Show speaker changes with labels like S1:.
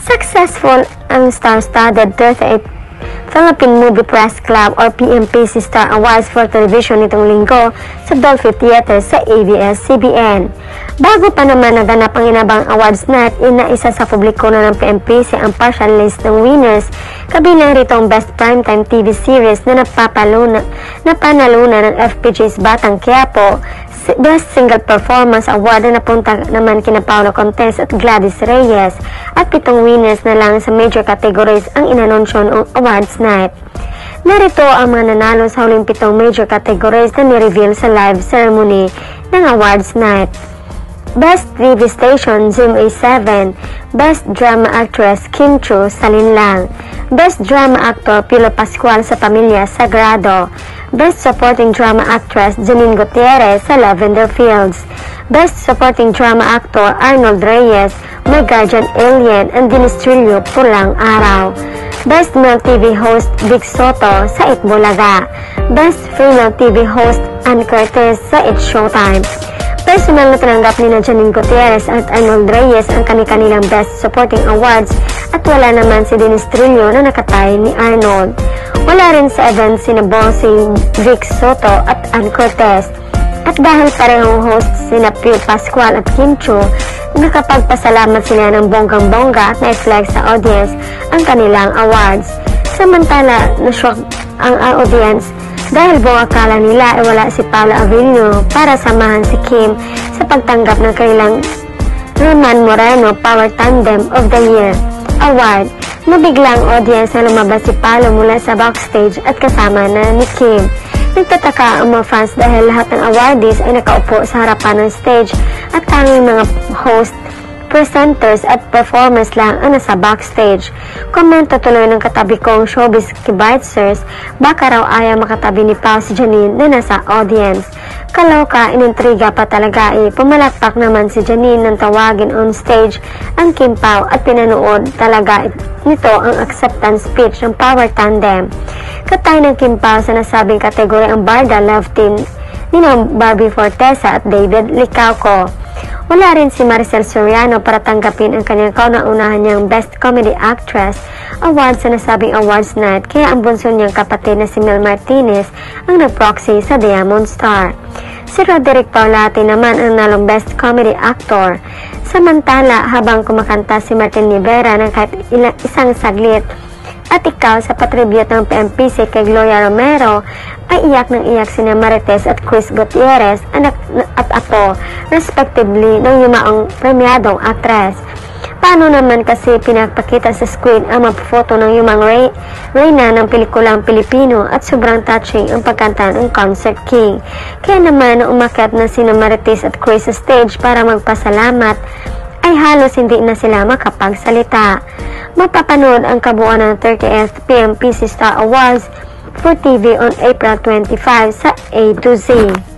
S1: Successful ang star-studded 38 Philippine Movie Press Club or PMPC Star Awards for Television nitong linggo sa Dolphy Theater sa ABS-CBN. Bago pa naman naganap ang inabang awards night, inaisa sa publiko na ng PMPC ang partial list ng winners, kabilang rito ang Best Primetime TV Series na napanalunan ng FPJ's Batang Quiapo, Best Single Performance Award na napunta naman kina Paolo Contes at Gladys Reyes, at 7 winners na lang sa major categories ang inanunsyo ng awards night. Narito ang mga nanalo sa huling 7 major categories na ni-reveal sa live ceremony ng awards night. Best TV Station, Zoom A7. Best Drama Actress, Kim Chu, Salinlang. Best Drama Actor, Pilo Pascual sa Pamilya, Sagrado. Best Supporting Drama Actress, Janine Gutierrez sa Lavender Fields. Best Supporting Drama Actor, Arnold Reyes, My Guardian Alien, and Dennis Trillo, Pulang Araw. Best Male TV Host, Vic Soto sa Itbulaga. Best Female TV Host, Ann Curtis sa It's Showtime. Personal na tinanggap ni Janine Gutierrez at Arnold Reyes ang kanilang Best Supporting Awards at wala naman si Dennis Trillo na nakatay ni Arnold. Wala rin sa event sina Bossing, Vic Soto at Ann Cortez. At dahil parehong host sina Pio Pascual at Kim Chu, nakapagpasalamat sila ng bonggang-bongga at na-flex sa audience ang kanilang awards. Samantala, na-shock ang audience dahil buong akala nila ay wala si Paula Avellino para samahan si Kim sa pagtanggap ng kanilang Roman Moreno Power Tandem of the Year Award. Nabigla ang audience na lumabas si Paolo mula sa backstage at kasama na ni Kim. Nagtataka ang mga fans dahil lahat ng awardees ay nakaupo sa harapan ng stage at tanging mga host, presenters at performers lang ang nasa backstage. Komento tuloy ng katabi kong showbiz kibitzers, baka raw ayaw makatabi ni Pao si Janine na nasa audience. Kaloka, inintriga pa talaga pumalakpak naman si Janine nang tawagin on stage ang Kim Pao at pinanood talaga nito ang acceptance speech ng Power Tandem. Katay ng Kim Pao sa nasabing kategory ang Barda Love Team ni Barbie Fortesa at David Licauco. Wala rin si Maricel Soriano para tanggapin ang kanyang kauna-unahan niyang Best Comedy Actress Award sa nasabing awards night, kaya ang bunso niyang kapatid na si Mel Martinez ang nag-proxy sa Diamond Star. Si Roderick Paulate naman ang nalong Best Comedy Actor. Samantala, habang kumakanta si Martin Rivera ng kahit isang saglit at ikaw sa patribute ng PMPC kay Gloria Romero, ay iyak ng iyak sina Marites at Chris Gutierrez, anak at apo, respectively, ng yumaong premyadong aktres. Paano naman kasi pinapakita sa screen ang mapafoto ng yumang reyna ng pelikulang Pilipino at sobrang touching ang pagkanta ng Concert King. Kaya naman umakyat na sina Marites at Chris sa stage para magpasalamat, ay halos hindi na sila makapagsalita. Mapapanood ang kabuuan ng 30th PMPC Star Awards for TV on April 25 sa A to Z.